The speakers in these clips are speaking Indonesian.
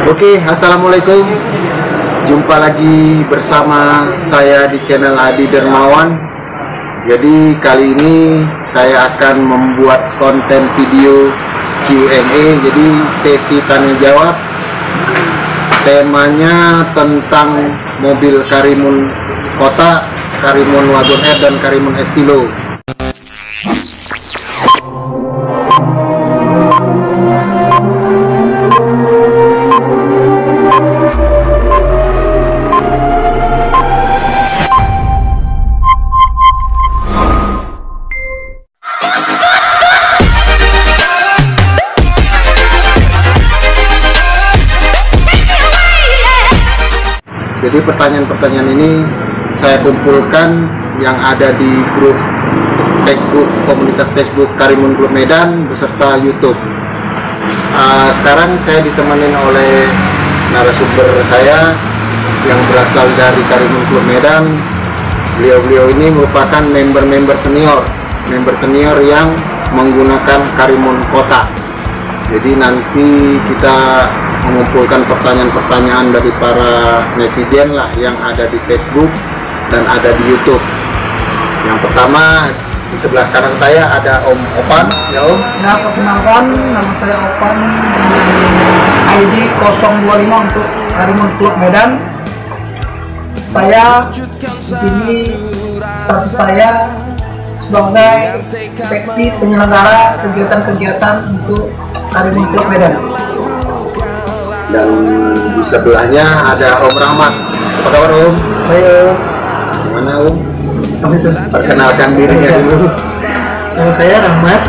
Oke, assalamualaikum. Jumpa lagi bersama saya di channel Adi Dermawan. Jadi kali ini saya akan membuat konten video Q&A. Jadi sesi tanya jawab. Temanya tentang mobil Karimun Kota, Karimun Wagon R dan Karimun Estilo. Jadi pertanyaan-pertanyaan ini saya kumpulkan yang ada di grup Facebook, komunitas Facebook Karimun Klub Medan beserta YouTube. Sekarang saya ditemani oleh narasumber saya yang berasal dari Karimun Klub Medan. Beliau ini merupakan member senior yang menggunakan Karimun Kota. Jadi nanti kita mengumpulkan pertanyaan-pertanyaan dari para netizen lah yang ada di Facebook dan ada di YouTube. Yang pertama di sebelah kanan saya ada Om Opan. Ya Om. Ya, perkenalkan, nama saya Opan, ID 025 untuk Karimun Klub Medan. Saya di sini status saya sebagai seksi penyelenggara kegiatan-kegiatan untuk Karimun Klub Medan. Dan di sebelahnya ada Om Rahmat. Apa kabar Om? Baik. Gimana Om? Perkenalkan dirinya dulu. Nama saya Rahmat,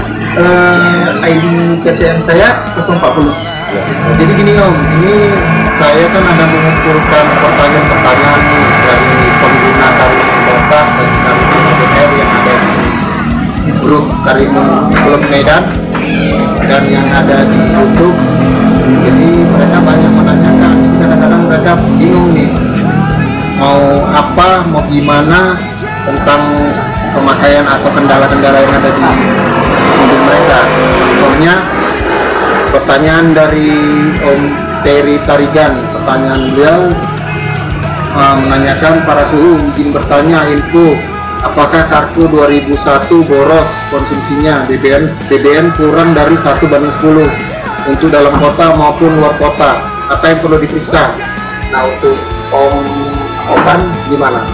ID KCM saya 040. Jadi gini Om, ini saya kan ada mengumpulkan pertanyaan-pertanyaan nih dari pengguna Karimun Kota dan Karimun Wagon R yang ada di grup Karimun Klub Medan dan yang ada di YouTube. Jadi mereka banyak menanyakan, kadang-kadang mereka bingung nih mau apa, mau gimana tentang pemakaian atau kendala-kendala yang ada di mobil mereka. Contohnya pertanyaan dari Om Terry Tarigan, pertanyaan beliau menanyakan para suhu, izin bertanya info apakah Kargo 2001 boros konsumsinya, BBM kurang dari 1/10 untuk dalam kota maupun luar kota, apa yang perlu diperiksa? Nah untuk Om Opan gimana?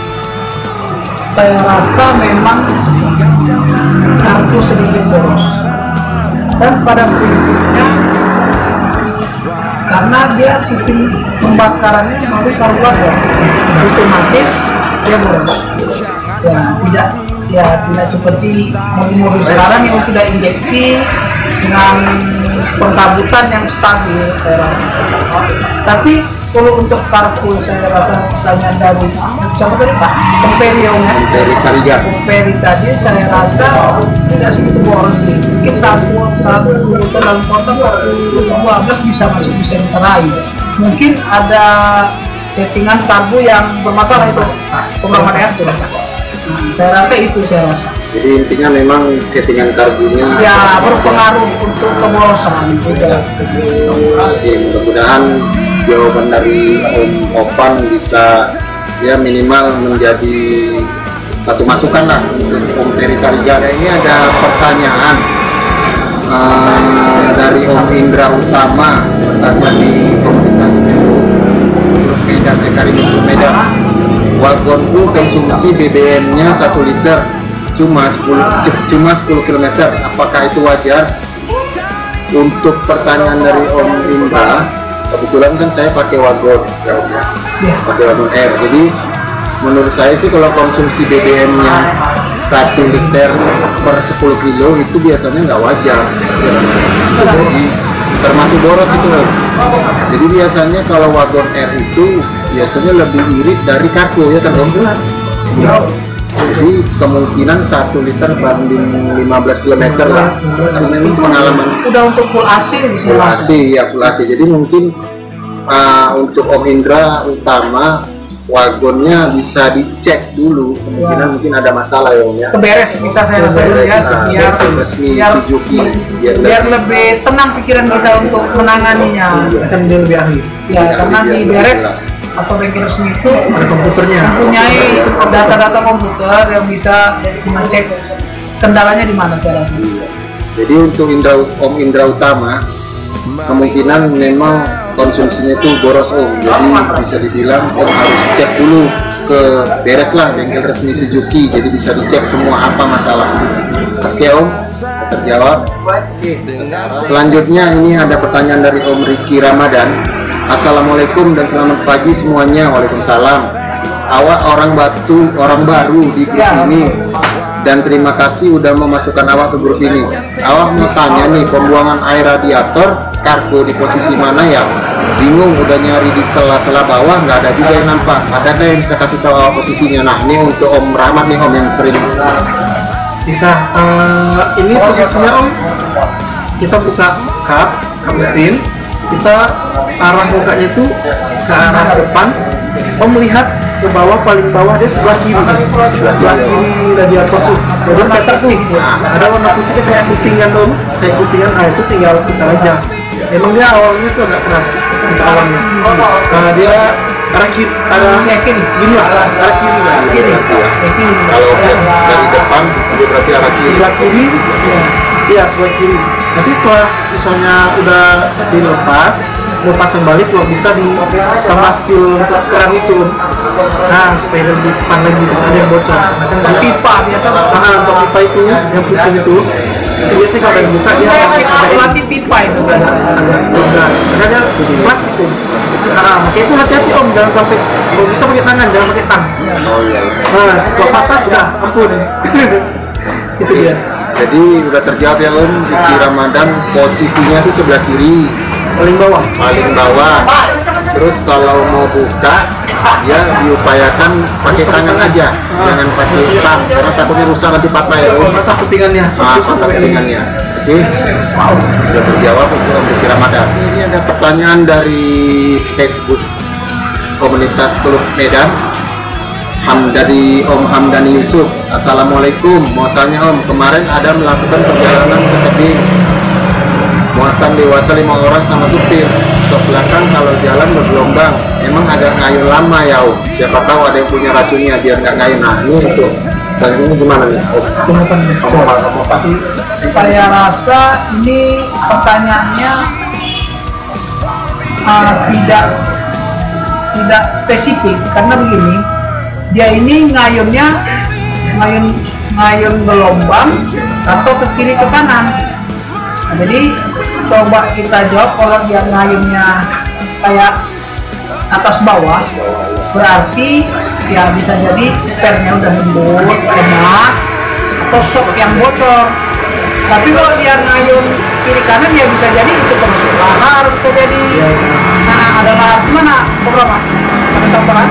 Saya rasa memang kargo sedikit boros, dan pada prinsipnya karena dia sistem pembakarannya melalui karburator, otomatis dia boros. Tidak seperti mobil-mobil sekarang yang sudah injeksi dengan pengkabutan yang stabil, saya rasa. Tapi kalau untuk kargo saya rasa pertanyaan dari siapa tadi Pak? Komperi tadi saya rasa tidak segitu boros sih. Mungkin satu dalam kota 112 masih bisa diterai. Mungkin ada settingan kargo yang bermasalah itu, pengalaman itu. Saya rasa. Jadi intinya memang settingan kargonya ya berpengaruh untuk keborosan juga. Jadi mudah-mudahan jawaban dari Om Opan bisa ya minimal menjadi satu masukan lah untuk Om Terry Tarigan. Ini ada pertanyaan dari Om Indra Utama, bertanya di komunitas Klub Medan, Karimun Klub Medan. Wagonku konsumsi BBM-nya 1 liter cuma 10 km, apakah itu wajar? Untuk pertanyaan dari Om Indra, kebetulan kan saya pakai wagon pakai wagon R, jadi menurut saya sih kalau konsumsi BBM-nya 1 liter per 10 kilo itu biasanya nggak wajar, jadi termasuk boros itu. Jadi biasanya kalau wagon R itu biasanya lebih irit dari kargo ya kan Om? Jadi kemungkinan 1 liter banding 15 km lah. Itu pengalaman. Udah untuk full AC Full AC ya, full AC. Jadi mungkin untuk Om Indra Utama wagonnya bisa dicek dulu, kemungkinan mungkin ada masalah ya Om ya. Keberes bisa saya rasa ya, biar Suzuki biar lebih tenang pikiran kita untuk menanganinya. Akan dia lebih ahli. Ya, karena di beres atau bengkel resmi itu Ada komputernya. mempunyai data-data komputer yang bisa mengecek kendalanya di mana saya rasa. Jadi untuk Om Indra Utama kemungkinan memang konsumsinya itu boros Om, jadi bisa dibilang Om harus cek dulu ke beres lah bengkel resmi Suzuki, jadi bisa dicek semua apa masalah. Oke Om, terjawab. Selanjutnya ini ada pertanyaan dari Om Riki Ramadan. Assalamualaikum dan selamat pagi semuanya. Waalaikumsalam. Awak orang baru di grup ini dan terima kasih udah memasukkan awak ke grup ini. Awak mau tanya nih, pembuangan air radiator kargo di posisi mana ya? Bingung, udah nyari di sela-sela bawah nggak ada juga yang nampak. Ada yang bisa kasih tahu awak posisinya? Nah ini untuk Om Rahmat nih Om yang sering. Bisa. Ini posisinya Om, kita buka kap mesin, kita arah bukanya itu ke arah depan. Om melihat ke bawah, paling bawah dia sebelah kiri radiator tuh. Jadi kata tuh ada warna putih kayak putingan Om, kayak putingan air itu tinggal kita aja. Emang dia awalnya tuh agak keras untuk awalnya. Dia arah kiri, arah kiri, gini lah, arah kiri lah. Kalau dari depan itu berarti arah kiri. Sebelah kiri, iya sebelah kiri. Nanti setelah misalnya udah dilepas kembali, kalau bisa ditampasil untuk keran itu. Nah supaya lebih sepan lagi, ada yang bocor. Nah, pipa biasa. Untuk pipa itu yang putih itu biasanya kalau dibuka dia Pelatih pipa itu biasa. ada plastik tuh. Nah, makanya itu hati-hati Om, jangan sampai kalau bisa pakai tangan, jangan pakai tang. Oh iya. Nah, kalau patah udah ampun. Itu dia. Jadi udah terjawab ya Om, Riki Ramadan posisinya itu sebelah kiri, Paling bawah. paling bawah. Terus kalau mau buka, ya diupayakan pakai tangan aja, jangan pakai tang, karena takutnya rusak nanti patah ya Om. Patah putingannya. Patah kelingannya. Oke, sudah terjawab untuk Om Riki Ramadan. Ini ada pertanyaan dari Facebook komunitas Klub Medan. Dari Om Hamdani Yusuf. Assalamualaikum, mau tanya Om, kemarin ada melakukan perjalanan ke tebing muatan dewasa 5 orang sama supir. Sok belakang kalau jalan bergelombang, emang agak ngayun lama ya Om. Siapa tahu ada yang punya racunnya biar nggak ngayun. Nah ini untuk kali ini gimana nih Om? Saya rasa ini pertanyaannya tidak spesifik, karena begini, dia ini ngayun gelombang atau ke kiri ke kanan. Nah, jadi coba kita jawab, kalau dia ngayunnya kayak atas bawah, berarti ya bisa jadi pernya udah lembut, lemah, atau shock yang bocor. Tapi kalau dia ngayun kiri kanan, ya bisa jadi itu termasuk lahar, bisa jadi. Nah, adalah gimana program? Ada tambahan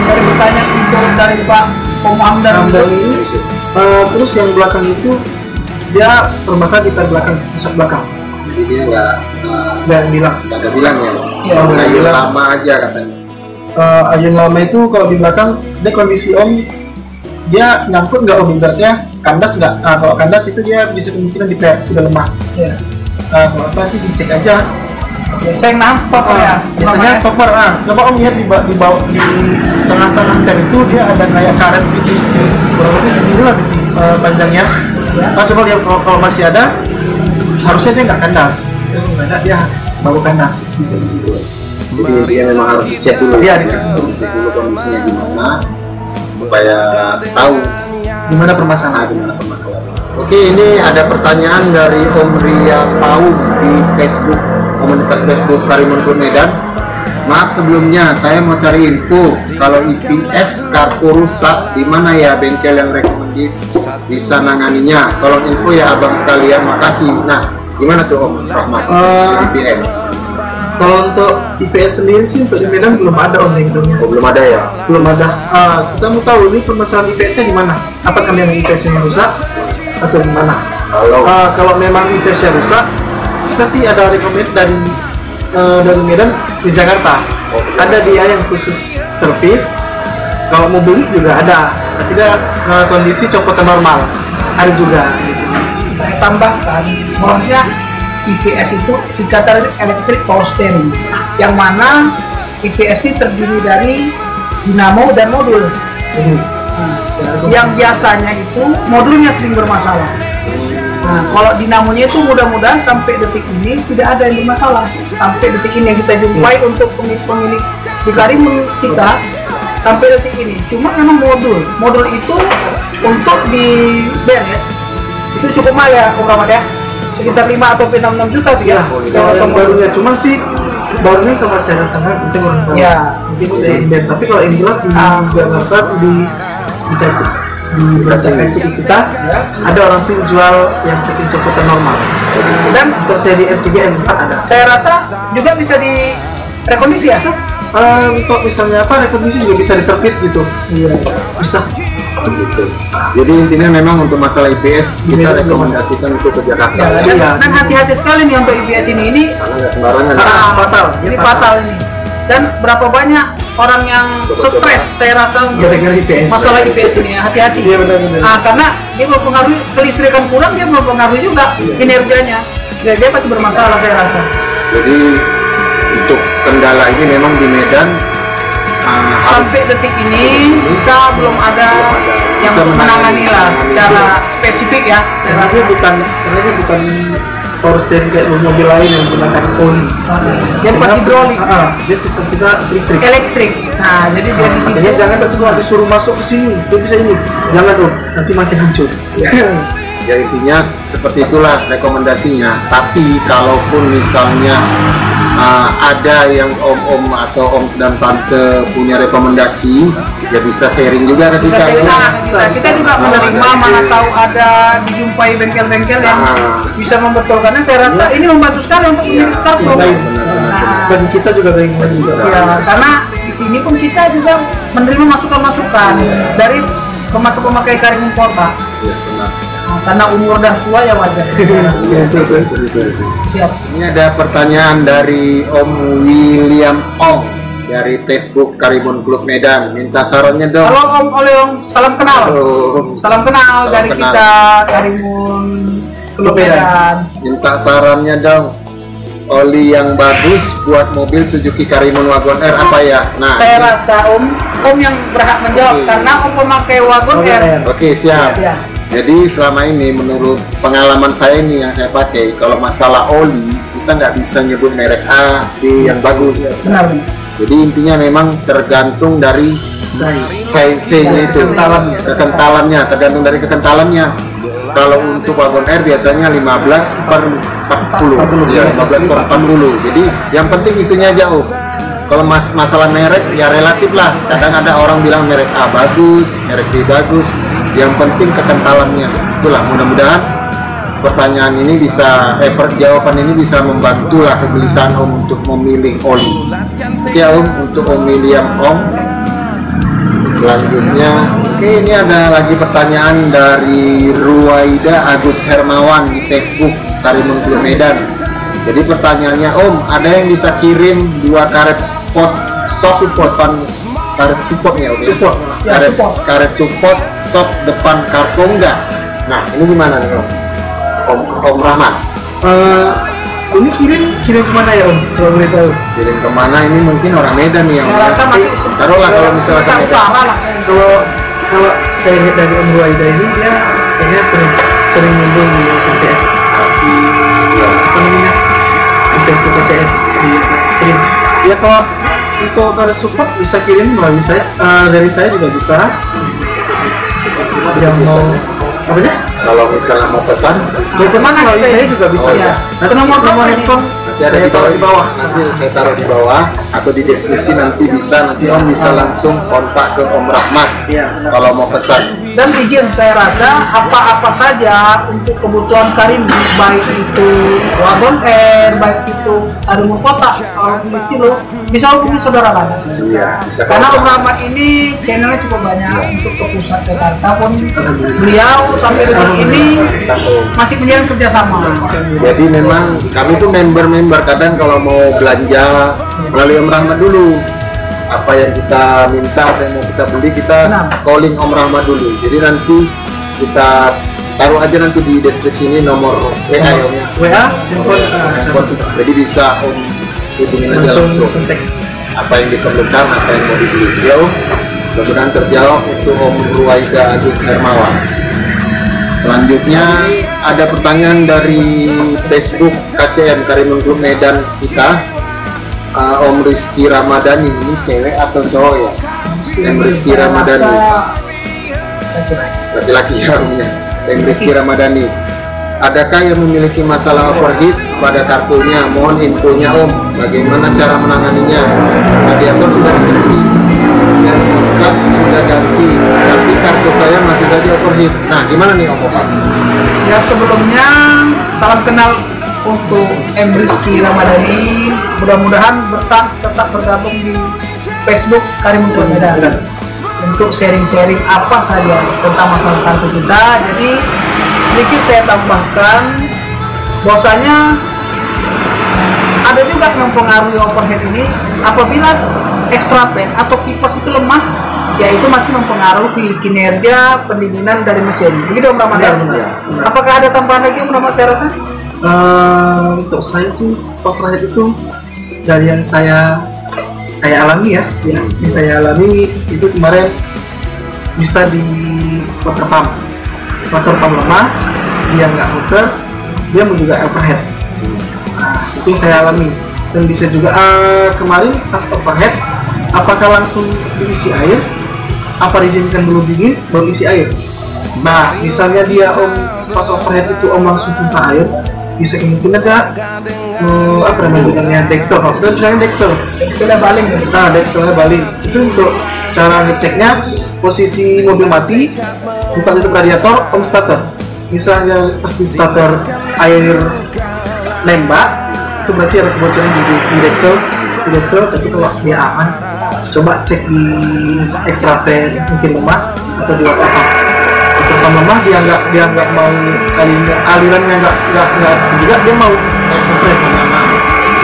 dari pertanyaan untuk dari Pak Om Dan ini? ini terus yang belakang itu dia permasalahan di belakang, masuk belakang. Jadi dia nggak Bilang nggak ada bilang ya, Iya, nggak ngayun bilang. lama aja katanya. ayun lama itu kalau di belakang dia kondisi Om, dia nyangkut nggak Om, ibaratnya kandas nggak? Kalau kandas itu dia bisa kemungkinan di udah lemah. Ya. Kalau apa nanti dicek aja. Biasanya nahan stop ya. Biasanya stopper. Coba Om lihat di bawah, di tengah-tengah pen itu dia ada kayak karet gitu, kurang lebih segini lah panjangnya. Coba lihat kalau masih ada, harusnya dia nggak kandas. Nggak ada, dia baru kandas. Jadi dia memang harus dicek dulu. Iya, dicek dulu. Dicek dulu kondisinya gimana supaya tahu Gimana permasalahan? gimana permasalahan. Oke, ini ada pertanyaan dari Om Ria Paus di Facebook, komunitas Facebook Karimun Medan. Maaf sebelumnya, saya mau cari info kalau IPS kartu rusak di mana ya bengkel yang recommended bisa nanganinya. Tolong info ya abang sekalian, makasih. Nah, gimana tuh Om Rahmat? IPS? Kalau untuk IPS sendiri sih untuk di Medan belum ada Om bengkelnya. Oh, belum ada ya? Belum ada. Kita mau tahu ini permasalahan IPS-nya di mana? Apakah memang IPS-nya rusak atau di mana? Kalau memang IPS-nya rusak, kita sih ada rekomend dari Medan di Jakarta. Ada dia yang khusus servis. Kalau mau beli juga ada, ketika kondisi copotan normal ada juga. Saya tambahkan, maksudnya IPS itu singkatan Electric Power Steering, yang mana IPS ini terdiri dari dinamo dan modul. Yang biasanya itu modulnya sering bermasalah. Nah, kalau dinamonya itu mudah-mudahan sampai detik ini tidak ada yang bermasalah. Sampai detik ini yang kita jumpai untuk pemilik di Karimun kita sampai detik ini. Cuma memang modul itu untuk di beres itu cukup mahal ya, Om Rahmat ya. Sekitar 5 atau 6 juta tuh ya. Kalau yang barunya cuman sih barunya ke masyarakat itu orang tahu. Ya. Mungkin tapi kalau yang jelas di Jakarta di berdasarkan kita ada orang tuh jual yang setting copotan normal Dan untuk seri M3 M4 ada. saya rasa juga bisa direkondisi ya. Untuk misalnya apa rekondisi juga bisa diservis gitu. Iya. Bisa. Begitu. Jadi intinya memang untuk masalah IPS kita rekomendasikan untuk ke Jakarta. Ya, dan hati-hati sekali nih untuk IPS ini Karena nggak sembarangan. fatal. Ini fatal ini. Dan berapa banyak orang yang stres saya rasa Gara-gara IPS. masalah IPS ini, hati-hati. Iya, benar. Karena dia mempengaruhi kelistrikan kurang, dia mempengaruhi juga kinerjanya. Dia pasti bermasalah saya rasa. Jadi untuk kendala ini memang di Medan harus Sampai detik ini kita belum ada yang bisa untuk menangani lah secara spesifik ya. Saya rasa. Sebenarnya bukan power steering kayak mobil lain yang menggunakan oli. Dia bukan hidrolik, Dia sistem kita listrik. elektrik. Nah, jadi dia di situ. Makanya jangan betul disuruh masuk ke sini, dia bisa ini. Jangan dong, nanti makin hancur. ya intinya seperti itulah rekomendasinya. Tapi kalaupun misalnya ada yang om-om atau om dan tante punya rekomendasi, ya bisa sharing juga ke Bisa kita. sharing, Ya. kita juga menerima, mana tahu ada dijumpai bengkel-bengkel yang bisa membetulkannya. Saya rasa ini membantu sekali untuk pemilik kartu. Nah, Bagi kita juga baik juga. ya, karena di sini pun kita juga menerima masukan-masukan dari pemakai Karimun Kota. Ya, benar. Nah, karena umur dah tua ya wajar. Siap. Ini ada pertanyaan dari Om William Ong dari Facebook Karimun Klub Medan. Minta sarannya dong. Halo Om Oleong, salam kenal. Halo. Salam kenal dari kenal. kita Karimun Klub Medan. Minta sarannya dong. Oli yang bagus buat mobil Suzuki Karimun Wagon R apa ya? Nah, Saya rasa Om yang berhak menjawab karena Om pemakai Wagon R. Oke, siap. Ya. Jadi selama ini menurut pengalaman saya ini yang saya pakai, kalau masalah oli kita nggak bisa nyebut merek A, B yang bagus. Benar. Jadi intinya memang tergantung dari size-nya itu, kekentalannya, tergantung dari kekentalannya. Kalau untuk wagon R biasanya 15/40, ya 15/40. Jadi yang penting itunya aja, Om. Kalau masalah merek ya relatif lah. Kadang ada orang bilang merek A bagus, merek B bagus. Yang penting kekentalannya. Itulah, mudah-mudahan pertanyaan ini bisa, jawaban ini bisa membantu lah kegelisahan Om untuk memilih oli. Ya Om, untuk Om William Om. Selanjutnya, oke, ini ada lagi pertanyaan dari Ruwaida Agus Hermawan di Facebook Karimun Klub Medan. Jadi pertanyaannya, Om, ada yang bisa kirim 2 karet soft support karet support ya, Om? Support. Ya, support. Karet support soft depan kargo enggak? Nah, ini gimana nih, Om? Om Rahman. Ini kirim kemana ya Om? Kalau boleh tahu. Kirim kemana? Ini mungkin orang Medan nih yang Saya rasa masih taruhlah kalau misalnya Sumatera Medan. Utara lah. Kalau saya lihat dari Om Ruwaida ini dia kayaknya sering nyambung di PCF. Apa namanya? Di Facebook PCF. Sering. Ya kalau untuk karet support bisa kirim melalui saya, dari saya juga bisa. Yang mau apa ya? Kalau misalnya mau pesan, Kemana melalui kita saya ini? juga bisa. Iya. Nanti Nomor nomor berapa ini? handphone nanti ada di bawah. Nanti saya taruh di bawah atau di deskripsi, nanti Om bisa langsung kontak ke Om Rahmat. Iya. Kalau mau pesan. Dan izin saya rasa apa-apa saja untuk kebutuhan Karimun, baik itu Wagon R, baik itu Karimun Kota, kalau di Stilo, bisa hubungi saudara Lana. Iya, bisa Karena Om kontak. Rahmat ini channelnya cukup banyak untuk ke pusat Jakarta pun beliau sampai detik ini masih menjalin kerjasama. Jadi memang kami tuh member-member, kadang kalau mau belanja melalui Om Rahmat dulu. apa yang kita minta, apa yang mau kita beli, kita calling Om Rahmat dulu. Jadi nanti kita taruh aja nanti di deskripsi ini nomor WA ya Om ya. WA, handphone. Jadi bisa Om hubungin aja langsung apa yang diperlukan, apa yang mau dibeli. Ya Om, mudah-mudahan terjawab untuk Om Ruwaida Agus Hermawan. Selanjutnya ada pertanyaan dari Facebook KCM Karimun Group Medan kita. Om Rizky Ramadhani, ini cewek atau cowok ya? Om Rizky Ramadhani, laki-laki ya Omnya. Om Rizky Ramadhani, adakah yang memiliki masalah overheat pada kartunya? Mohon infonya Om, bagaimana cara menanganinya? Radiator sudah diservis dan muskat sudah ganti, tapi kartu saya masih saja overheat. Nah, gimana nih Om? Ya sebelumnya salam kenal untuk M. Rizky Ramadhani, mudah-mudahan tetap bergabung di Facebook Karimun Group Medan untuk sharing-sharing apa saja tentang masalah kartu kita. Jadi sedikit saya tambahkan bahwasanya ada juga yang mempengaruhi overhead ini apabila extra fan atau kipas itu lemah, yaitu masih mempengaruhi kinerja pendinginan dari mesin. Begitu Om Ramadhan. Apakah ada tambahan lagi Om Rahmat saya rasa? Untuk saya sih overhead itu dari yang saya alami ya, yang saya alami itu kemarin bisa di water pump lemah, dia nggak muter, dia juga overhead. Nah, itu saya alami. Dan bisa juga kemarin pas overhead, apakah langsung diisi air, apa didiamkan dulu dingin baru isi air. Nah misalnya dia Om pas overhead itu Om langsung tumpah air, bisa kemungkinan apa namanya Dexel, kalau kita misalnya Dexelnya baling ya? Nah Dexelnya baling itu untuk cara ngeceknya posisi mobil mati, bukan untuk radiator, Om starter. Misalnya pas di starter air nembak, itu berarti ada kebocoran di Dexel, tapi kalau dia aman, coba cek di extra fan mungkin lemah atau di water pump. Terutama lemah dia nggak mau alirannya nggak juga dia mau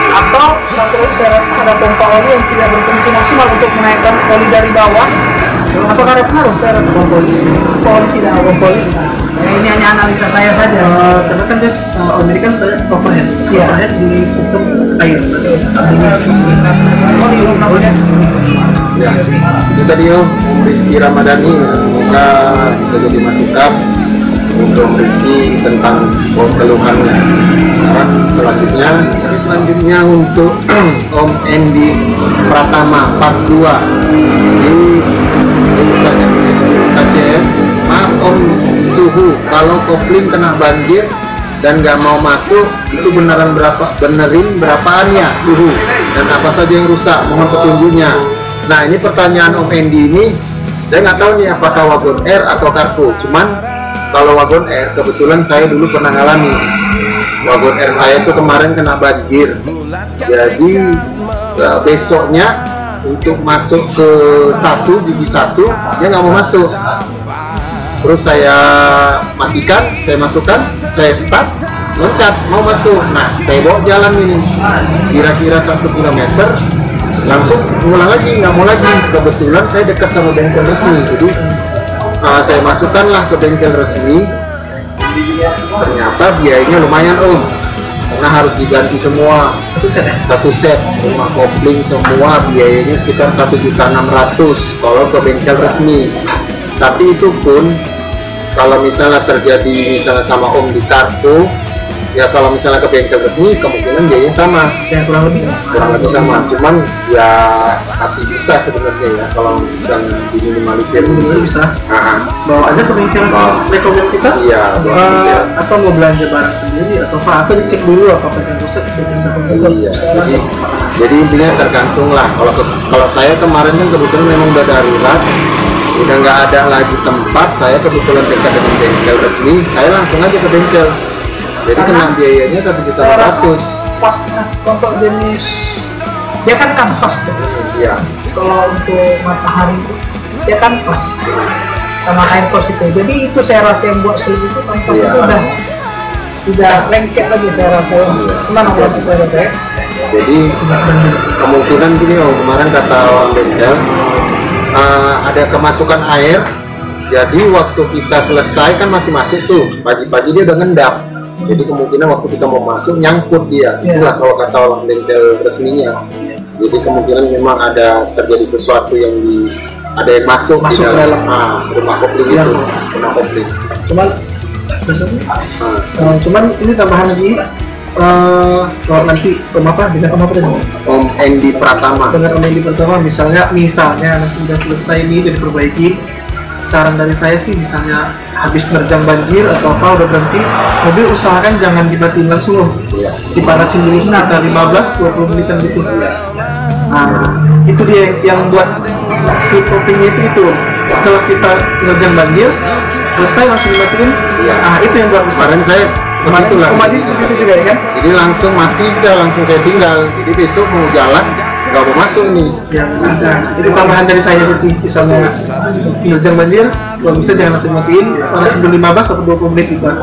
atau satu lagi saya rasa ada pompa oli yang tidak berfungsi maksimal untuk menaikkan oli dari bawah. Apakah ada pengaruh? Saya rasa pompa oli tidak saya ini hanya analisa saya saja. Karena kan dia ini kan overhead di sistem air. Ya, itu tadi Om Rizky Ramadhani, semoga bisa jadi masukan untuk Om Rizky tentang keluhannya. Selanjutnya untuk Om Endi Pratama part 2 ini bertanya KCM, maaf Om, suhu kalau kopling kena banjir dan nggak mau masuk itu benerin berapaannya suhu dan apa saja yang rusak, mohon petunjuknya. Nah ini pertanyaan Om Endi ini saya nggak tahu nih apakah wagon air atau kartu. Cuman kalau wagon air kebetulan saya dulu pernah ngalami wagon air saya itu kemarin kena banjir. Jadi besoknya untuk masuk ke gigi satu dia nggak mau masuk. Terus saya matikan, saya masukkan, saya start, loncat mau masuk. Nah saya bawa jalan ini kira-kira 1 kilometer. Langsung ngulang lagi, nggak mau lagi. Kebetulan saya dekat sama bengkel resmi, jadi saya masukkanlah ke bengkel resmi. Ternyata biayanya lumayan Om, karena harus diganti semua satu set rumah kopling semua biayanya sekitar 1.600.000 kalau ke bengkel resmi. Tapi itu pun kalau misalnya terjadi sama Om di kartu, ya kalau misalnya ke bengkel resmi kemungkinan biayanya sama, ya kurang lebih sama. Cuman ya masih bisa sebenarnya ya kalau sedang diminimalisir itu bisa. Bawa aja ke bengkel rekomend kita. Iya. Atau mau belanja barang sendiri atau apa? Atau dicek dulu apa yang rusak. Iya. Jadi intinya tergantung lah. Kalau saya kemarin kan kebetulan memang udah darurat, udah nggak ada lagi tempat. Saya kebetulan dekat dengan bengkel resmi, saya langsung aja ke bengkel. Jadi kena biayanya 1.600.000. Untuk jenis dia kan kanvas tuh. Iya. Kalau untuk matahari dia kanvas sama air kos itu. Jadi itu saya rasa yang buat sleeve itu kanvas itu udah tidak lengket lagi saya rasa. Gimana kalau saya rasa? Jadi kemungkinan gini kemarin kata orang bengkel ada kemasukan air. Jadi waktu kita selesai kan masih masuk tuh, pagi-pagi dia udah ngendap. Jadi kemungkinan waktu kita mau masuk nyangkut dia. Itulah kalau kata orang bengkel resminya. Jadi kemungkinan memang ada terjadi sesuatu yang ada yang masuk di dalam rumah kopling itu, rumah kopling. Cuman ini tambahan lagi. Kalau nanti dengan Om Endi Pratama. Dengan Om Endi Pratama misalnya nanti udah selesai ini dan diperbaiki. Saran dari saya sih misalnya habis nerjang banjir atau apa udah berhenti mobil, usahakan jangan dimatiin langsung dipanasin dulu sekitar 15-20 menitan gitu. Itu dia yang buat si kopinya itu setelah kita nerjang banjir selesai langsung dimatiin. Itu yang buat kemarin saya seperti itu juga ya kan, jadi langsung mati langsung saya tinggal. Jadi besok mau jalan nggak mau masuk nih. Itu tambahan dari saya sih, misalnya nerjang banjir kalau bisa jangan langsung matiin, panasin dulu 15 atau 20 menit juga.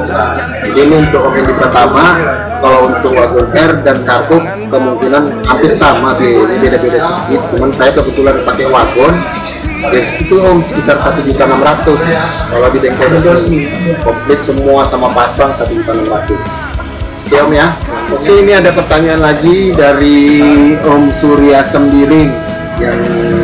Jadi ini untuk Om Endi pertama. Kalau untuk wagon R dan kartu kemungkinan hampir sama, ini beda-beda sedikit. Cuman saya kebetulan pakai wagon, itu Om sekitar 1.600.000. Kalau di bengkel resmi komplit semua sama pasang 1.600.000. Oke Om ya. Oke, ini ada pertanyaan lagi dari Om Surya Sembiring yang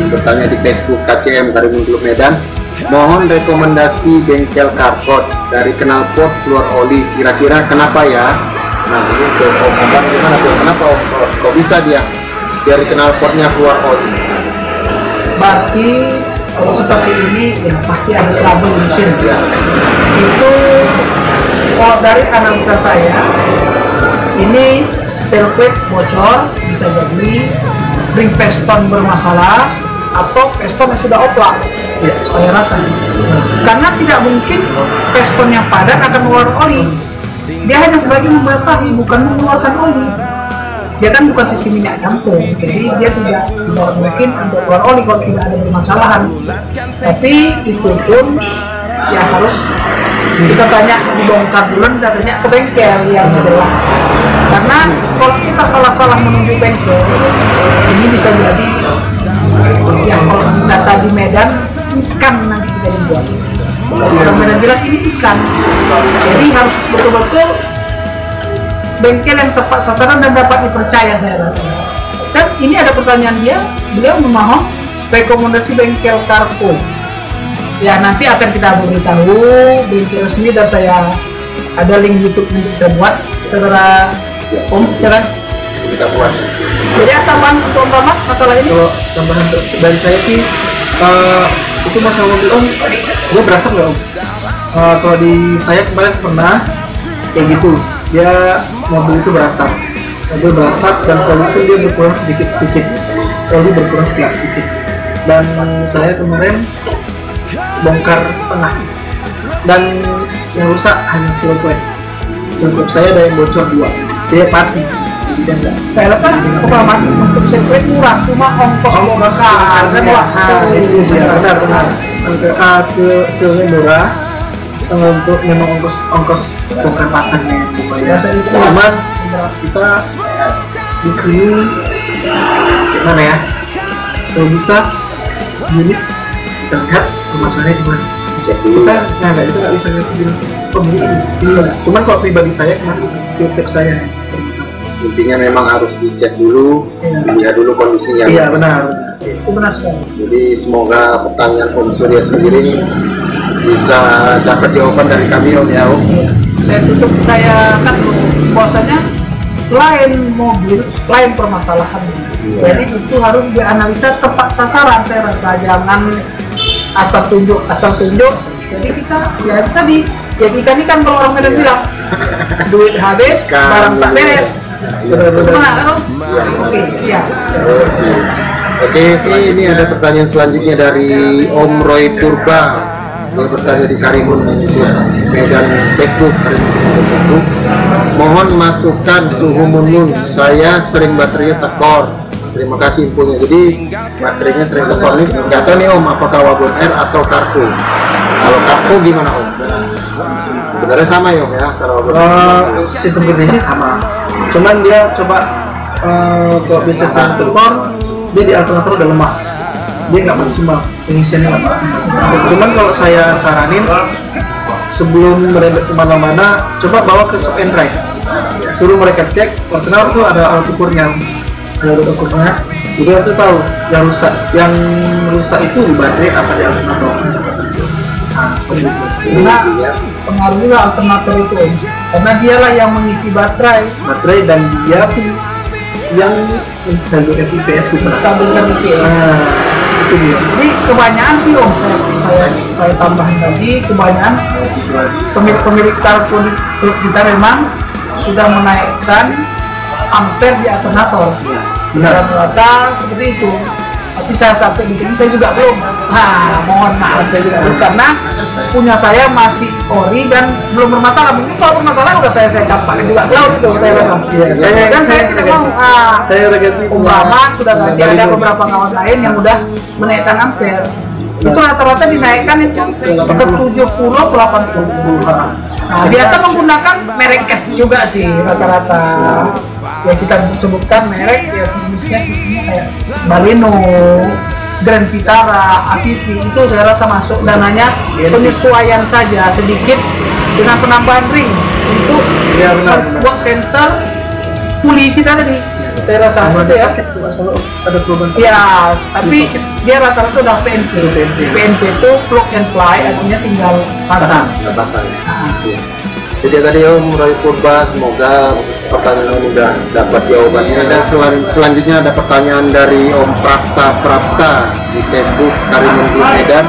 bertanya di Facebook KCM Karimun Klub Medan. Mohon rekomendasi bengkel karpot dari knalpot keluar oli, kira-kira kenapa ya? Nah ini untuk Om Bang gimana tuh? Kenapa Om? Kok bisa dia dari knalpotnya keluar oli? Berarti kalau seperti ini ya pasti ada trouble di mesin. Itu kalau dari analisa saya, ini sirkuit bocor, bisa jadi ring piston bermasalah atau piston yang sudah oplak. Saya rasa karena tidak mungkin piston yang padat akan mengeluarkan oli. Dia hanya sebagai membasahi, bukan mengeluarkan oli. Dia kan bukan sisi minyak campur, jadi dia tidak mungkin untuk keluar oli kalau tidak ada permasalahan. Tapi itu pun ya harus kita tanya, dibongkar dulu, kita tanya ke bengkel yang jelas. Karena kalau kita salah-salah menunjuk bengkel, ini bisa jadi yang kalau data di Medan ikan nanti kita dibuat. Orang Medan bilang ini ikan. Jadi harus betul-betul bengkel yang tepat sasaran dan dapat dipercaya, saya rasa. Dan ini ada pertanyaan beliau memohon rekomendasi bengkel karpul. Ya nanti akan kita beritahu bengkel resmi, dan saya ada link YouTube yang kita buat secara kan kita buat. Jadi tambahan untuk Om masalah ini. Kalau tambahan dari saya sih itu masalah mobil Om, gue berasa nggak Om? Kalau di saya kemarin pernah kayak gitu, dia mobil itu berasap dan kalau itu dia berkurang sedikit-sedikit, dan saya kemarin bongkar setengah dan yang rusak hanya sirkuit saya ada yang bocor 2, dia mati. Saya kan kepalaman untuk sirkuit murah, cuma ongkos bongkar dan waktu. Benar. Hasilnya murah, untuk memang ongkos bongkar pasangnya cuman kita di sini gimana ya, kalau bisa unit kita lihat permasalahannya gimana, kita nggak bisa ngasih pemilik. Cuman kalau pribadi saya kemarin sirkuit saya intinya memang harus dicek dulu, dilihat dulu kondisinya. Iya benar. Itu benar sekali. Jadi semoga pertanyaan Om Surya sendiri bisa dapat jawaban dari kami Om ya Om. Saya tutup, saya kan bahwasanya lain mobil, lain permasalahan. Jadi itu harus dianalisa tepat sasaran, saya rasa. Jangan asal tunjuk. Jadi kita ya tadi, jadi ikan ini kan kalau orang Medan bilang duit habis, barang tak beres. Semangat kan Om? Oke, siap. Oke, ini ada pertanyaan selanjutnya dari Om Roy Purba. Dia bertanya di Karimun Medan Facebook. Mohon masukkan suhu mundur, saya sering baterainya tekor. Terima kasih infonya. Jadi baterainya sering tekor nih. Nggak tahu nih Om, apakah wagon R atau kartu? Kalau Kapko gimana Om? Sebenarnya sama ya Om ya, kalau Sistem kerjanya sama, cuman dia coba kalau bisnis yang tekor, dia di alternator udah lemah, dia nggak maksimal, pengisiannya nggak maksimal. Cuman kalau saya saranin sebelum merembet kemana-mana, coba bawa ke shop and drive, suruh mereka cek alternator tuh ada alat ukurnya, jadi harus tahu yang rusak itu di baterai apa di alternator. Nah, seperti itu. Karena pengaruh juga alternator itu, Om. Karena dialah yang mengisi baterai Dan dia pun yang menstabilkan IPS kita. stabilkan itu ya. Nah, itu dia. Jadi kebanyakan sih Om, saya tambahin tadi, kebanyakan pemilik telepon kita memang sudah menaikkan ampere di alternator. Benar. Rata-rata seperti itu. Tapi saya sampai di sini saya juga belum. Nah, mohon maaf saya juga belum karena punya saya masih ori dan belum bermasalah. Mungkin kalau bermasalah udah saya campakkan juga cloud itu saya rasa. Saya tidak mau. Saya udah ganti Umpama sudah ganti, ada beberapa kawan lain yang udah menaikkan ampere. Itu rata-rata dinaikkan itu ke 70 ke 80. Nah, biasa menggunakan merek S juga sih rata-rata. Ya kita sebutkan merek ya jenisnya sistemnya kayak Baleno, Grand Vitara, AVV itu saya rasa masuk dan hanya penyesuaian saja sedikit dengan penambahan ring untuk buat center puli kita tadi. Saya rasa itu ya. Ada perubahan. Ya, tapi dia rata-rata udah PNP. PNP itu plug and play, artinya tinggal pasang. Iya. Jadi tadi Om Roy Purba, semoga pertanyaan Om udah dapat jawabannya. Dan selanjutnya ada pertanyaan dari Om Prapta di Facebook Karimun Klub Medan.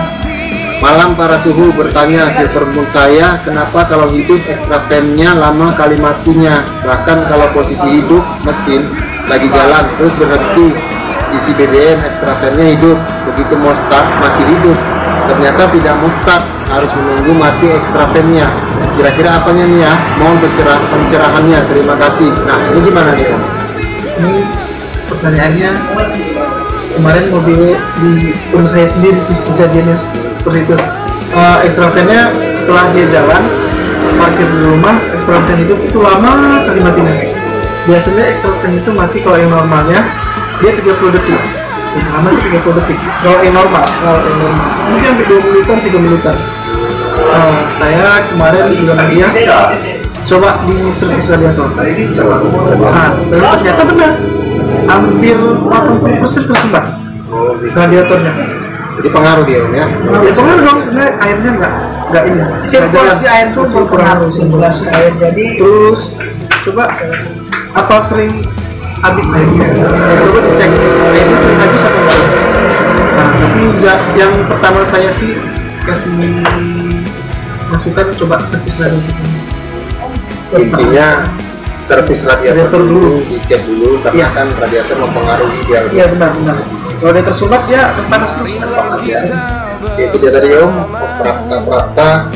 Malam para suhu bertanya silver moon saya, kenapa kalau hidup extra fan-nya lama kali matinya, bahkan kalau posisi hidup mesin lagi jalan terus berhenti isi BBM extra fan-nya hidup, begitu mau start masih hidup, ternyata tidak mau start, harus menunggu mati extra fan-nya. Kira-kira apanya nih ya? Mohon pencerahannya, terima kasih. Nah ini gimana nih Om? Ini pertanyaannya, kemarin mobil di rumah saya sendiri sih kejadiannya seperti itu. Extra fan-nya setelah dia jalan parkir di rumah, extra fan itu lama kali matinya. Biasanya extra fan itu mati kalau yang normalnya dia 30 detik, yang lama itu 30 detik kalau yang normal mungkin sampai 20 menit 3 menitan. Saya kemarin bilang dia coba di servis radiator. Nah, dan ternyata benar, hampir 80% tersumbat radiatornya. Jadi pengaruh dia Om ya? Ya pengaruh dong, karena airnya nggak ini. Sirkulasi air itu berpengaruh, sirkulasi air. Jadi Terus coba apa sering habis airnya? Coba dicek airnya sering habis atau enggak. Nah, tapi yang pertama saya sih kasih masukan coba servis radiator. Intinya servis radiator dulu, dicek dulu karena kan radiator mempengaruhi dia. Iya benar. Kalau dia tersumbat dia panas terus. Ya. Itu dia tadi Om Prapta.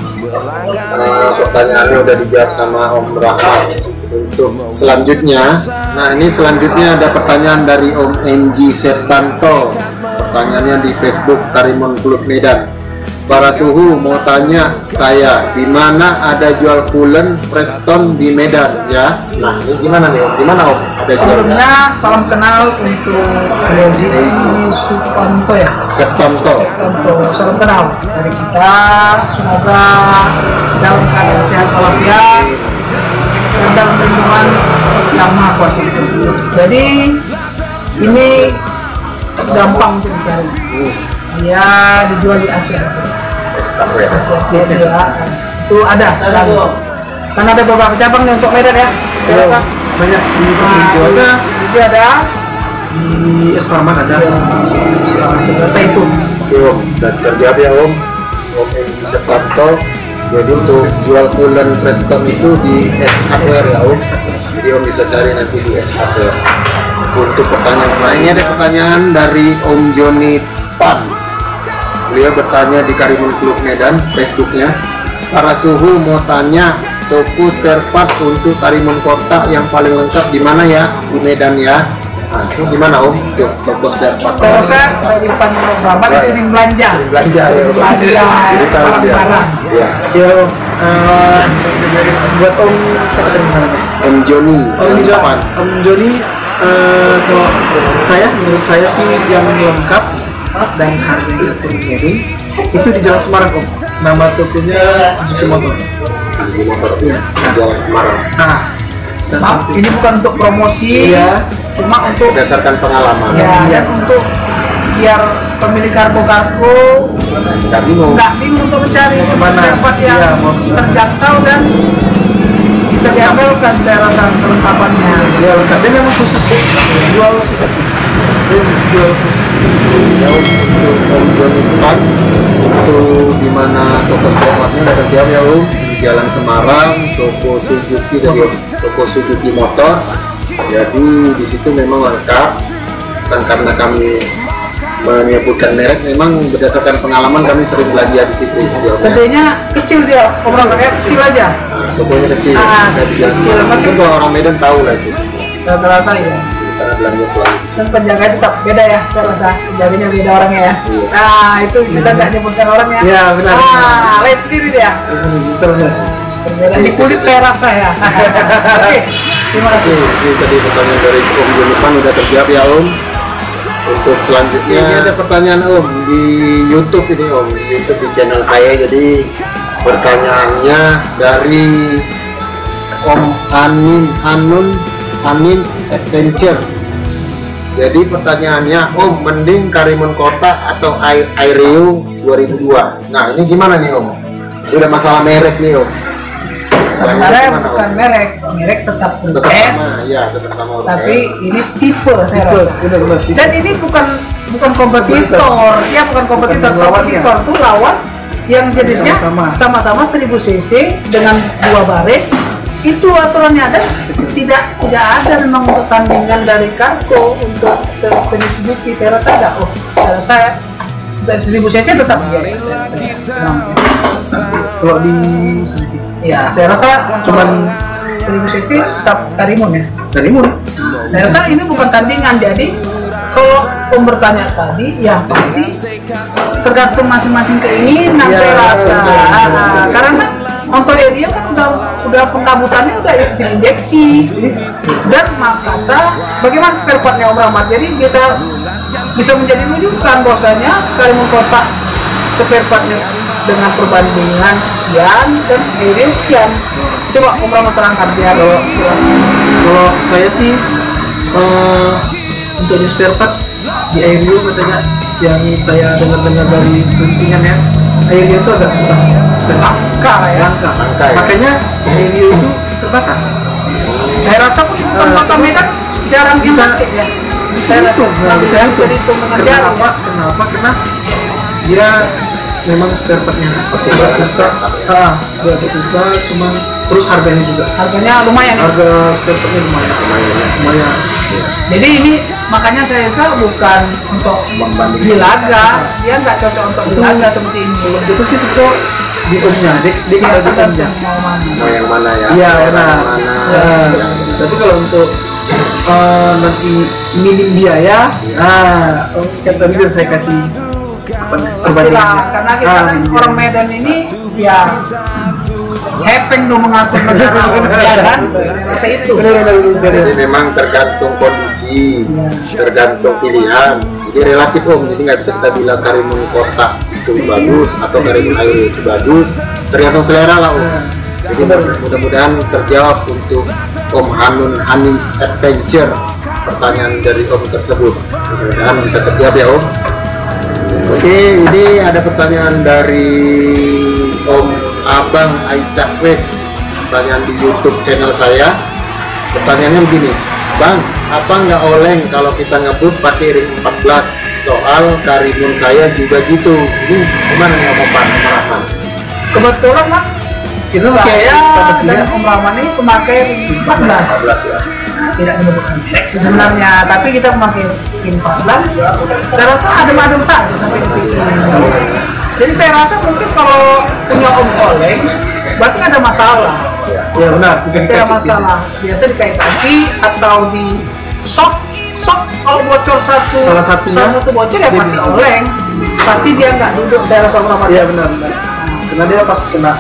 Pertanyaannya udah dijawab sama Om Rahmat. Untuk selanjutnya, nah ini selanjutnya ada pertanyaan dari Om NG Sertanto. Pertanyaannya di Facebook Karimun Klub Medan. Para suhu mau tanya saya, di mana ada jual coolant Preston di Medan ya? Nah ini gimana nih Om? Gimana Om? Ada jualnya? sebelumnya salam kenal untuk Enzi Supanto ya. Sertanto. Salam kenal dari kita, semoga dalam keadaan sehat walafiat dan dalam lindungan yang maha kuasa. Jadi ini gampang untuk dicari. Ya dijual di Asia. Asia ya. Itu ada. Kan ada beberapa cabang nih untuk Medan ya. Banyak di Itu ada di Esparman ada. Saya itu. Om, dan terjawab ya Om NG Sertanto. Jadi untuk jual coolant Preston itu di S Hardware ya Om. Jadi Om bisa cari nanti di S Hardware. Untuk pertanyaan selanjutnya ada pertanyaan dari Om Joni Pan. Beliau bertanya di Karimun Klub Medan Facebooknya. Para suhu mau tanya toko spare part untuk Karimun Kota yang paling lengkap di mana ya? Di Medan ya. Nah, itu gimana Om untuk toko spare part? Saya rasa di depan Bapak sering belanja. Belanja ya. Belanja Jadi tahu dia. barang-barang. Iya. Ya, buat Om siapa tadi namanya? Om Joni. Om Joni, kalau menurut saya sih yang lengkap dan harganya miring itu di Jalan Semarang Om. Nama tokonya Suzuki Motor. Di motor ya. Jalan Semarang. Nah, dan Maaf, ini bukan untuk promosi, Iya. cuma untuk Berdasarkan pengalaman. ya, dan untuk biar pemilik kargo Nggak bingung. nggak bingung untuk mencari Mana? tempat yang Iya, mau kemana? terjangkau dan bisa diambilkan. Saya rasa kelengkapannya. ya lengkap. Dia memang khusus jual Suzuki. Dia jual khusus. Ya untuk Om Joni Pan itu di mana toko spare partnya udah terjawab ya Om. Di Jalan Semarang, toko Suzuki dari toko Suzuki Motor. Jadi di situ memang lengkap. Dan karena kami menyebutkan merek, memang berdasarkan pengalaman kami sering belanja di situ. Gedenya kecil dia, obrolannya kecil aja. Nah, tokonya kecil. Ada di Jalan Kecil. Semarang. Mungkin kalau orang Medan tahu lah itu. Rata-rata ya. Kita belanja selalu di situ. Dan penjaga tetap beda ya, saya rasa jadinya beda orangnya ya. Iya. Nah itu kita nggak nyebutkan orangnya. Iya, benar. Lain sendiri dia. Terus Perbedaan di kulit saya rasa ya. Oke, terima kasih. Ini tadi pertanyaan dari Om Joni Pan udah terjawab ya Om. Untuk selanjutnya ini ada pertanyaan Om di YouTube ini Om, YouTube di channel saya. Jadi pertanyaannya dari Om Anin Adventure. Jadi pertanyaannya Om, mending Karimun Kota atau Aireo 2002? Nah ini gimana nih Om? Udah masalah merek nih Om. Sebenarnya Gimana, Om? bukan merek tetap Tetap S, sama, ya tetap sama Om. tapi ini tipe saya rasa. benar-benar. Dan ini bukan kompetitor, dia bukan kompetitor. Lawannya. Kompetitor itu lawan yang jenisnya Sama-sama. sama-sama 1000 cc dengan 2 baris. Itu aturannya ada, tidak ada memang untuk tandingan dari kargo untuk jenis Suzuki. Saya rasa ada. Saya rasa dari 1000 cc tetap dia. Kalau di Ya, saya rasa cuman 1000 cc tetap Karimun ya. Karimun, Saya rasa ini bukan tandingan, jadi kalau Om bertanya tadi, ya pasti tergantung masing-masing keinginan. Ya, Saya rasa, betul. karena untuk Aireo kan udah pengabutannya udah isi injeksi dan kata bagaimana spare partnya Om Rahmat. Jadi bisa menjadi rujukan bahwasanya Karimun Kota spare partnya dengan perbandingan sekian dan Aireo sekian. Coba Om Rahmat terangkan biar kalau saya sih untuk di spare part di Aireo katanya yang saya dengar dari selintingan ya, Aireo itu agak susah langka ya. langka. ya. Makanya Aireo itu terbatas. Saya rasa pun kota Medan jarang Bisa- dipakai ya. Bisa hitung, bisa hitung. Jadi dengan jarang ya. Kenapa? Karena dia memang spare partnya agak susah. Dia agak susah, cuman terus harganya juga. Harganya lumayan ya. Harga spare partnya lumayan. Jadi ini makanya saya rasa bukan untuk dilaga, dia nggak cocok untuk dilaga seperti ini. Itu sih sebetulnya di omnya, di Dia kita di omnya. mau mana. Mau yang mana ya? Iya, Mau enak. yang mana? Ya. Tapi kalau untuk nanti minim biaya, kan tadi udah saya kasih Pastilah, karena kita kan orang Medan ini ya hepeng dong mengatur negara ya kan. Saya rasa itu. Jadi memang tergantung kondisi, tergantung pilihan. Jadi relatif Om, jadi nggak bisa kita bilang Karimun Kota itu bagus atau Karimun Aireo itu bagus. Tergantung selera lah Om. Jadi mudah-mudahan terjawab untuk Om Hanis Adventure pertanyaan dari Om tersebut. Mudah-mudahan bisa terjawab ya Om. Oke, ini ada pertanyaan dari Om Abang Aicak Wes, pertanyaan di YouTube channel saya. Pertanyaannya begini, Bang, apa nggak oleng kalau kita ngebut pakai ring 14? Soal Karimun saya juga gitu. Ini gimana nih Om Rahman? Kebetulan Mak, Itu pakai saya dan Om Rahman ini pemakai ring 14. 14 ya. Tidak menyebutkan merek sih sebenarnya, tapi kita memakai ring 14. Saya rasa adem-adem saja sampai detik ini. Jadi saya rasa mungkin kalau punya Om oleng, berarti ada masalah. Ya benar, bukan Ada masalah. Biasa dikait kaki atau di shock sok kalau bocor Salah satunya satu bocor ya dia pasti bisa. oleng, pasti dia nggak duduk saya rasa sama Iya benar. Karena dia pas kena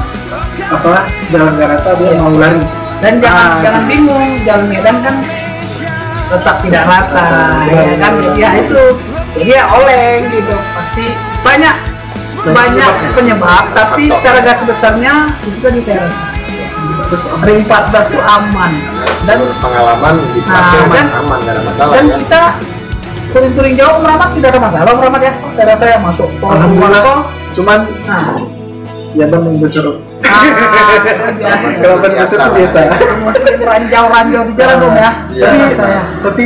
jalan kereta dia mau lari. dan jangan bingung, jalan Medan kan tetap tidak rata, ya kan, jadi ya itu, jadi ya oleng gitu, pasti banyak penyebab, tapi secara garis besarnya itu tadi saya rasa. Terus ring 14 itu aman dan pengalaman dipakai aman, nggak ada masalah dan ya. kita touring jauh meramat tidak ada masalah meramat ya, saya rasa yang masuk tol keluar tol, Cuman ya ban bocor. Kalau ban bocor itu biasa. mungkin ranjau di jalan dong ya. Iya. Tapi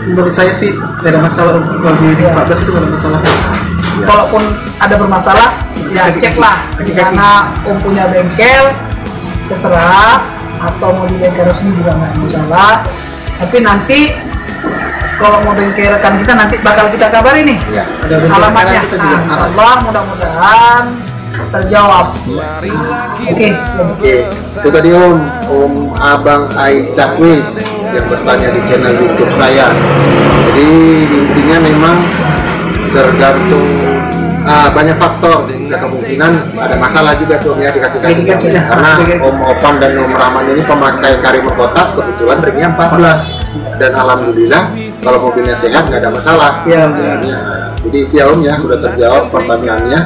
menurut saya sih tidak ada masalah. Kalau di 14 itu tidak ada masalah. Kalaupun ada bermasalah, ya ceklah di mana om punya bengkel, terserah, atau mau di bengkel resmi juga nggak masalah. Tapi nanti kalau mau bengkel rekan kita nanti bakal kita kabari nih Iya. alamatnya. Kita juga Insya Allah mudah-mudahan terjawab. Oke. Itu tadi Om Abang Ai Cakwis yang bertanya di channel YouTube saya. Jadi intinya memang tergantung banyak faktor, bisa kemungkinan ada masalah juga tuh ya di kaki-kaki karena Om Opan dan Om Rahman ini pemakai Karimun kotak kebetulan ringnya 14 dan alhamdulillah kalau mobilnya sehat nggak ada masalah. Iya. Jadi itu ya Om ya udah terjawab pertanyaannya.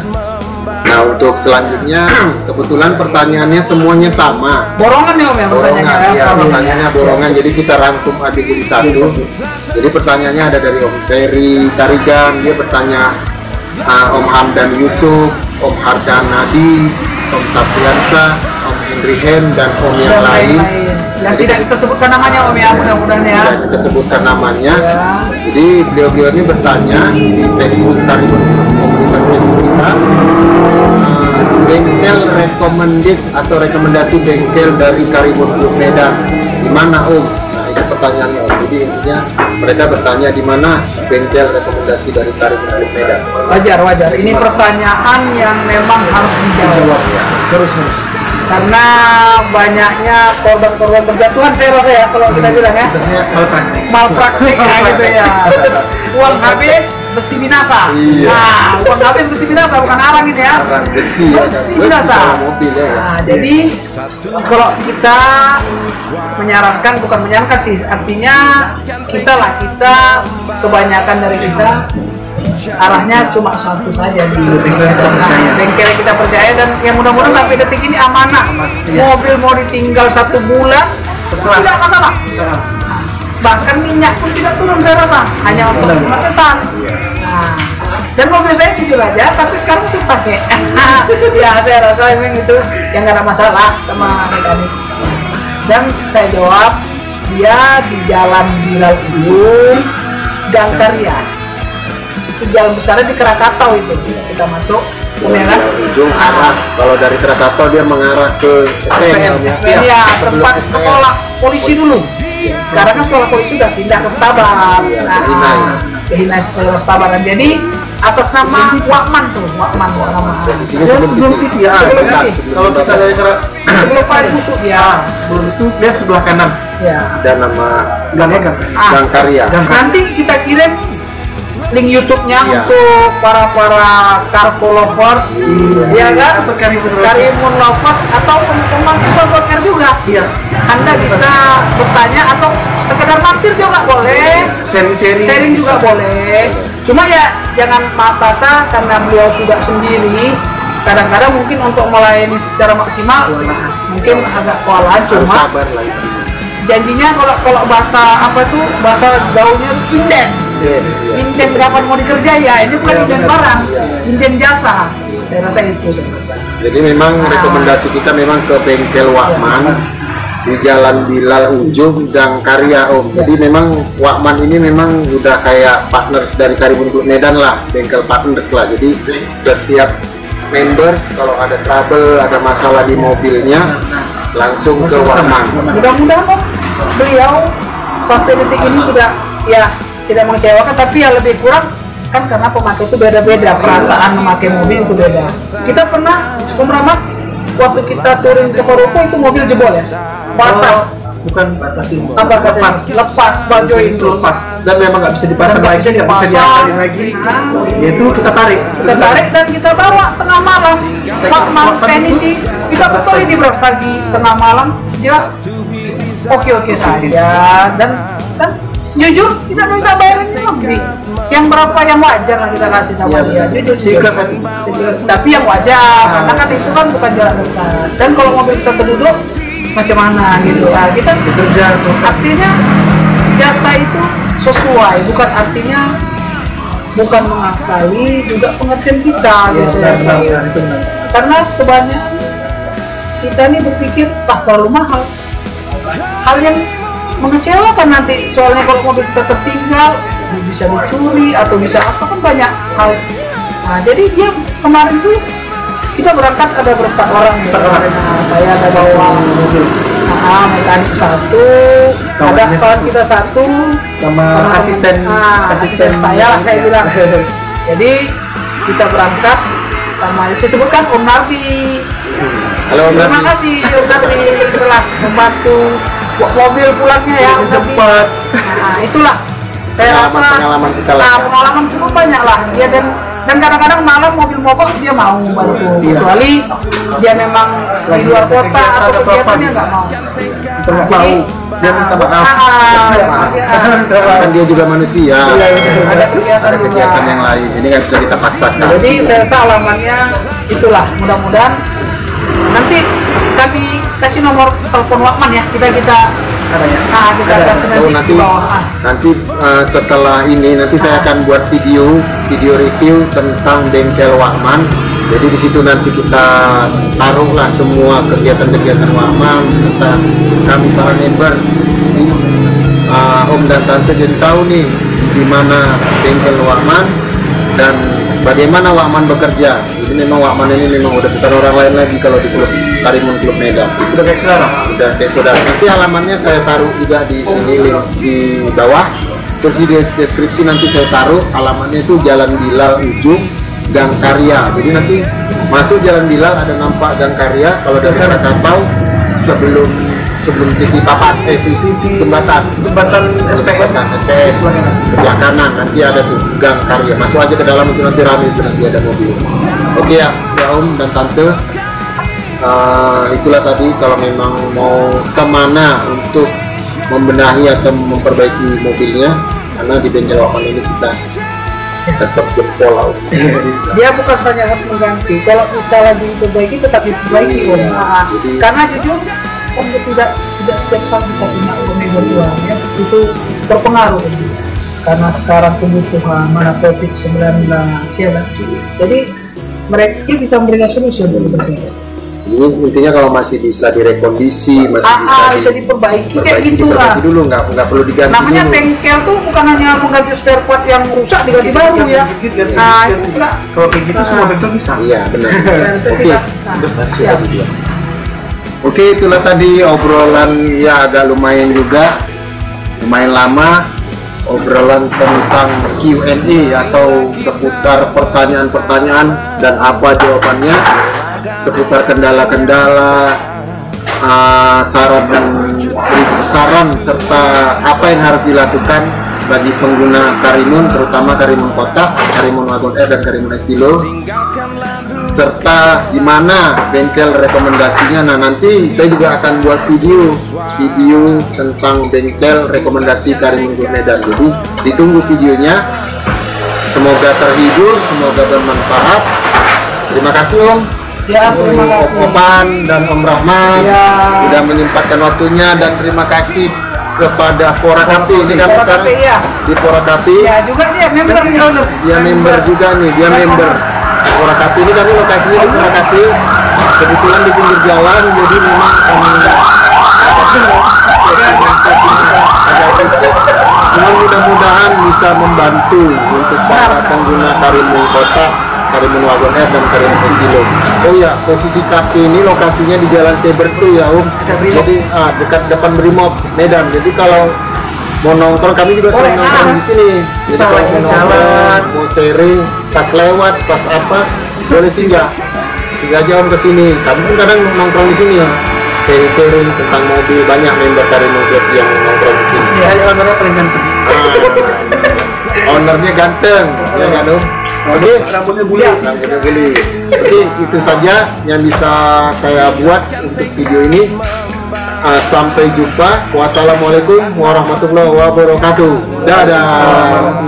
Nah untuk selanjutnya kebetulan pertanyaannya semuanya sama. Borongan ya om ya Borongan, pertanyaannya. ya pertanyaannya borongan. Jadi kita rangkum adik jadi satu. Jadi pertanyaannya ada dari Om Ferry Tarigan, dia bertanya Om Hamdan Yusuf, Om Hardan Nadi, Om Sapiansa, Om Henry Hen dan Om yang lain. Yang tidak kita sebutkan namanya om ya, mudah-mudahan ya. Tidak kita sebutkan namanya. Ya. Jadi beliau-beliau ini bertanya di Facebook Karimun, komunitas Facebook kita, bengkel recommended atau rekomendasi bengkel dari Karimun Club Medan di mana Om? Nah itu pertanyaannya Om. Jadi intinya mereka bertanya di mana bengkel rekomendasi dari Karimun Club Medan. Wajar. Ini pertanyaan yang memang harus dijawab. Terus. Karena banyaknya korban-korban berjatuhan saya rasa ya kalau kita bilang ya. Malpraktik ya gitu ya. Uang habis besi binasa. Iya. Nah, uang habis besi binasa bukan arang ini ya. Arang besi ya, Besi besi binasa. sama mobil ya. Nah, jadi kalau kita menyarankan, bukan menyarankan sih, artinya kita kebanyakan dari kita arahnya cuma satu saja di bengkel yang kita percaya, dan yang mudah-mudahan sampai detik ini amanah. Mobil mau ditinggal 1 bulan tidak masalah, bahkan minyak pun tidak turun saya rasa, hanya untuk pengetesan. Nah, dan mobil saya jujur aja sampai sekarang sih pakai. Ya saya rasa memang itu yang nggak ada masalah sama mekanik. Dan saya jawab, dia di Jalan Bilal Ulum Gang Karya. Jalan besarnya di Krakatau itu kita masuk, ya kan? Ujung arah kalau dari Krakatau dia mengarah ke SPN ya, tempat sekolah polisi dulu. Sekarang kan sekolah polisi sudah pindah ke Setabar. Ke Hinai sekolah Setabar. Jadi atas nama Wakman nama. Sebelum TV ya. Kalau kita dari Sebelum Pak busuk ya. sebelum itu lihat sebelah kanan. Ya. dan nama Gang Karya. Nanti kita kirim link YouTube-nya Iya. untuk para cargo lovers, ya kan? Atau Karimun lovers atau pemangku podcast juga. Iya. Anda bisa bertanya atau sekedar mampir juga boleh. Sharing juga boleh. Cuma ya jangan maaf kata, karena beliau juga sendiri kadang-kadang mungkin untuk melayani secara maksimal mungkin agak kewalahan, Harus cuma sabar lah itu. janjinya kalau bahasa bahasa gaulnya inden. Inden kapan mau dikerja ya, ini bukan inden barang, inden jasa. Saya rasa itu Jadi memang rekomendasi kita memang ke bengkel Wakman di Jalan Bilal Ujung Gang Karya Om. Jadi memang Wakman ini memang udah kayak partners dari Karimun Club Medan lah, bengkel partners lah. Jadi setiap members kalau ada trouble, ada masalah di mobilnya langsung ke Wakman. Mudah-mudahan kok beliau sampai detik ini tidak mengecewakan, tapi ya lebih kurang kan karena pemakai itu beda-beda, perasaan memakai mobil itu beda. Kita pernah Om Rahmat waktu kita touring ke Marooko itu mobil jebol ya, patah bukan batasi, apa katanya? Lepas baju itu. lepas dan memang nggak bisa dipasang Dan nggak lagi, bisa nggak bisa dipasang. diangkatin lagi. Itu kita tarik Dan kita bawa tengah malam. Pak teknisi kita betul ini bro lagi tengah malam dia oke saja dan jujur kita minta bayarannya lebih. Yang berapa yang wajar lah kita kasih sama dia. Jujur Seikhlas hati. tapi yang wajar karena kan itu kan bukan jalan dekat. Dan kalau mobil kita terduduk macam mana gitu. Nah, kita Bekerja tuh. artinya jasa itu sesuai, bukan artinya bukan mengakali juga pengertian kita gitu ya. Itu benar. Karena kebanyakan kita nih berpikir terlalu mahal, hal yang mengecewakan nanti. Soalnya kalau mobil kita tertinggal bisa dicuri atau bisa apa kan banyak hal. Nah, jadi dia kemarin tuh kita berangkat ada berapa orang ya? Nah, saya ada bawa mobil, mekanik satu, ada kawan kita satu, Sama asisten saya lah saya bilang. Jadi kita berangkat sama saya sebutkan Om Nabi. Halo Om Terima Nabi. kasih Om Nabi telah membantu bawa mobil pulangnya ya Om Nabi. Cepat. Nah, itulah saya rasa Pengalaman kita lah. pengalaman cukup banyak lah dia dan kadang-kadang malam mobil mogok dia mau bantu kecuali dia memang di luar kota atau kegiatannya nggak mau. Nggak mau, dia minta maaf. Kan dia juga manusia. Ada kegiatan Ada juga. kegiatan yang lain. Ini nggak bisa kita paksakan. Jadi saya rasa alamannya itulah, mudah-mudahan nanti kami kasih nomor telepon Wakman ya, kita kita kasih Oh, nanti nanti di bawah. setelah ini nanti saya akan buat video review tentang bengkel Wakman. Jadi di situ nanti kita taruhlah semua kegiatan-kegiatan Wakman serta kami para member. Jadi, Om dan Tante jadi tahu nih di mana bengkel Wakman dan bagaimana Wakman bekerja. Jadi memang Wakman ini memang udah bukan orang lain lagi kalau di klub Karimun Klub Medan. Udah kayak saudara. Udah kayak saudara. Nanti halamannya saya taruh juga di sini link di bawah. Terus di deskripsi nanti saya taruh halamannya itu Jalan Bilal ujung Gang Karya. Jadi nanti masuk Jalan Bilal ada nampak Gang Karya. Kalau dari Krakatau sebelum titik papan jembatan SPS kan SPS sebelah kanan nanti ada tuh Gang Karya. Masuk aja ke dalam itu nanti ramai itu nanti ada mobil. Oke ya Om dan Tante. Itulah tadi kalau memang mau kemana untuk membenahi atau memperbaiki mobilnya, karena di bengkel Wakman ini kita tetap jempol lah. Dia bukan saja harus mengganti, kalau misalnya diperbaiki tetap diperbaiki Om. Karena jujur Om tidak setiap saat kita punya mobil berdua ya, itu berpengaruh karena sekarang kebutuhan mana COVID-19 ya kan? Jadi mereka bisa memberikan solusi untuk kita semua. Ini intinya kalau masih bisa direkondisi, masih bisa diperbaiki kayak gitu lah. diperbaiki dulu, nggak perlu diganti Namanya dulu. bengkel tuh bukan hanya mengganti spare part yang rusak diganti baru ya. Nah itu enggak. Kalau kayak gitu semua bengkel bisa. Iya benar. Oke. Ya. Oke, itulah tadi obrolan ya agak lumayan lama, obrolan tentang Q&A atau seputar pertanyaan-pertanyaan dan apa jawabannya, seputar kendala-kendala, saran serta apa yang harus dilakukan bagi pengguna Karimun, terutama Karimun Kota, Karimun Wagon R dan Karimun Estilo, serta di mana bengkel rekomendasinya. Nah nanti saya juga akan buat video tentang bengkel rekomendasi Karimun Klub Medan. Jadi ditunggu videonya. Semoga terhibur, semoga bermanfaat. Terima kasih Om. Ya, terima kasih. Om Opan dan Om Rahman Ya. sudah menyempatkan waktunya, dan terima kasih kepada Fora Kapi. Ini kan Fora sekarang Kapi, ya. di Fora Kapi. Ya juga dia member owner. Dia member juga nih, dia member Fora Kapi. Ini kami lokasinya di Fora Kapi, kebetulan di pinggir jalan, jadi memang agak bersih. Cuman mudah-mudahan bisa membantu untuk para pengguna Karimun Kota, Karimun Wagon R dan Karimun Estilo. Oh ya, posisi kafe ini lokasinya di Jalan Sebertu ya Om. Jadi dekat depan Brimob Medan. Jadi kalau mau nongkrong, kami juga sering nongkrong di sini. Jadi kalau mau nongkrong, mau sharing, pas lewat, pas apa, boleh singgah. Singgah aja Om ke sini. Kami pun kadang nongkrong di sini ya. sharing tentang mobil, banyak member dari mobil yang ngobrol di sini. Saya ownernya paling ganteng. Ownernya ganteng, ya kan Om? Oke, Rambutnya bulu. rambutnya geli. Oke, itu saja yang bisa saya buat untuk video ini. Sampai jumpa. Wassalamualaikum warahmatullahi wabarakatuh. Dadah.